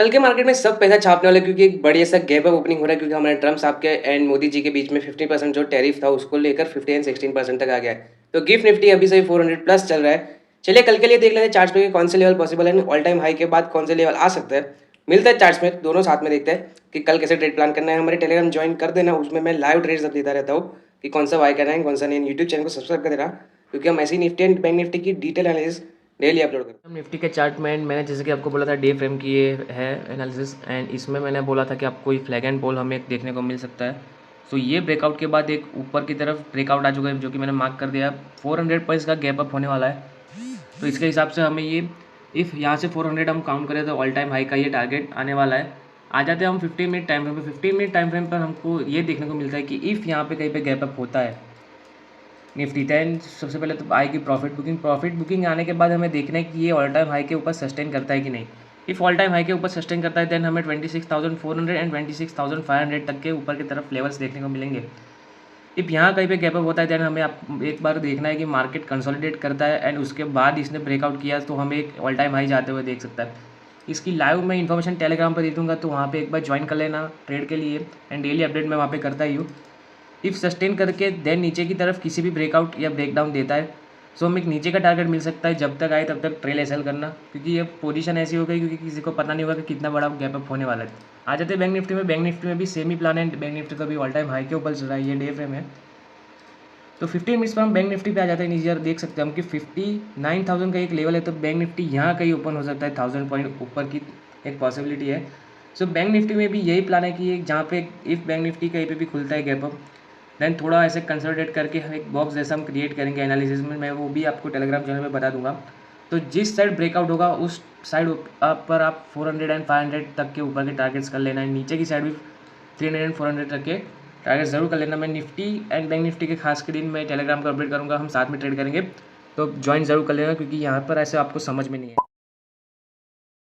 कल के मार्केट में सब पैसा छापने वाले क्योंकि एक बढ़िया सा गैप अप ओपनिंग हो रहा है क्योंकि हमारे ट्रम्प साहब के एंड मोदी जी के बीच में 50% जो टैरिफ था उसको लेकर 15 एंड 16% तक आ गया है। तो गिफ्ट निफ्टी अभी से 400 प्लस चल रहा है। चलिए कल के लिए देख लेते हैं चार्ट्स पे कौन से लेवल पॉसिबल है, ऑल टाइम हाई के बाद कौन से लेवल आ सकता है। मिलता है चार्ट्स में, दोनों साथ में देखते हैं कि कल कैसे ट्रेड प्लान करना है। हमारे टेलीग्राम ज्वाइन कर देना, उसमें मैं लाइव ट्रेड्स अब देता रहता हूँ कि कौन सा बाय करना है कौन सा नहीं। यूट्यूब चैनल को सब्सक्राइब कर देना क्योंकि हम ऐसी निफ्टी एंड बैंक निफ्टी की डिटेल एनालिसिस डेली अपलोड करते हैं। निफ्टी के चार्ट में मैंने जैसे कि आपको बोला था डे फ्रेम की ये है एनालिसिस, एंड इसमें मैंने बोला था कि आपको एक फ्लैग एंड पोल हमें एक देखने को मिल सकता है। सो ये ब्रेकआउट के बाद एक ऊपर की तरफ ब्रेकआउट आ चुका है जो कि मैंने मार्क कर दिया। 400 पॉइंट्स का गैप अप होने वाला है। तो इसके हिसाब से हमें ये इफ़ यहाँ से 400 हम काउंट करें तो ऑल टाइम हाई का ये टारगेट आने वाला है। आ जाते हैं हम 15 मिनट टाइम फ्रेम पे। 15 मिनट टाइम फ्रेम पर हमको ये देखने को मिलता है कि इफ़ यहाँ पे कहीं पे गैप अप होता है निफ्टी 10, सबसे पहले तो आएगी प्रॉफिट बुकिंग। प्रॉफिट बुकिंग आने के बाद हमें देखना है कि ये ऑल टाइम हाई के ऊपर सस्टेन करता है कि नहीं। इफ़ ऑल टाइम हाई के ऊपर सस्टेन करता है देन हमें 26,400 एंड 26,500 तक के ऊपर की तरफ लेवल्स देखने को मिलेंगे। इफ़ यहाँ कहीं पे गैप अप होता है देन हमें आप एक बार देखना है कि मार्केट कंसोलिडेट करता है एंड उसके बाद इसने ब्रेकआउट किया तो हमें एक ऑल टाइम हाई जाते हुए देख सकता है। इसकी लाइव मैं इन्फॉर्मेशन टेलीग्राम पर दे दूँगा, तो वहाँ पे एक बार ज्वाइन कर लेना ट्रेड के लिए, एंड डेली अपडेट मैं वहाँ पे करता ही हूँ। इफ़ सस्टेन करके देन नीचे की तरफ किसी भी ब्रेकआउट या ब्रेकडाउन देता है सो हमें एक नीचे का टारगेट मिल सकता है। जब तक आए तब तक ट्रेल एसएल करना, क्योंकि ये पोजीशन ऐसी हो गई क्योंकि किसी को पता नहीं होगा कि कितना बड़ा गैप अप होने वाला है। आ जाते हैं बैंक निफ्टी में। बैंक निफ्टी में भी सेम ही प्लान है। बैंक निफ्टी तो अभी ऑल टाइम हाई के ऊपर चल रहा है, ये डे फ्रेम है। तो 15 मिनट्स पर हम बैंक निफ्टी पे आ जाते हैं। नीचे देख सकते हैं हम कि 59,000 का एक लेवल है, तो बैंक निफ्टी यहाँ कहीं ओपन हो सकता है। 1000 पॉइंट ऊपर की एक पॉसिबिलिटी है। सो बैंक निफ्टी में भी यही प्लान है कि एक जहाँ पे इफ़ बैंक निफ्टी कहीं पे भी खुलता है गैप अप देन थोड़ा ऐसे कंसोलिडेट करके हम एक बॉक्स जैसा हम क्रिएट करेंगे एनालिसिस में। मैं वो भी आपको टेलीग्राम चैनल में बता दूंगा। तो जिस साइड ब्रेकआउट होगा उस साइड पर आप 400 एंड 500 तक के ऊपर के टारगेट्स कर लेना है। नीचे की साइड भी 300 एंड 400 तक के टारगेट ज़रूर कर लेना। मैं निफ्टी एंड बैंक निफ्टी के खास के दिन मैं टेलीग्राम पर अपडेट करूँगा, हम साथ में ट्रेड करेंगे, तो ज्वाइन ज़रूर कर लेना क्योंकि यहाँ पर ऐसे आपको समझ में नहीं है।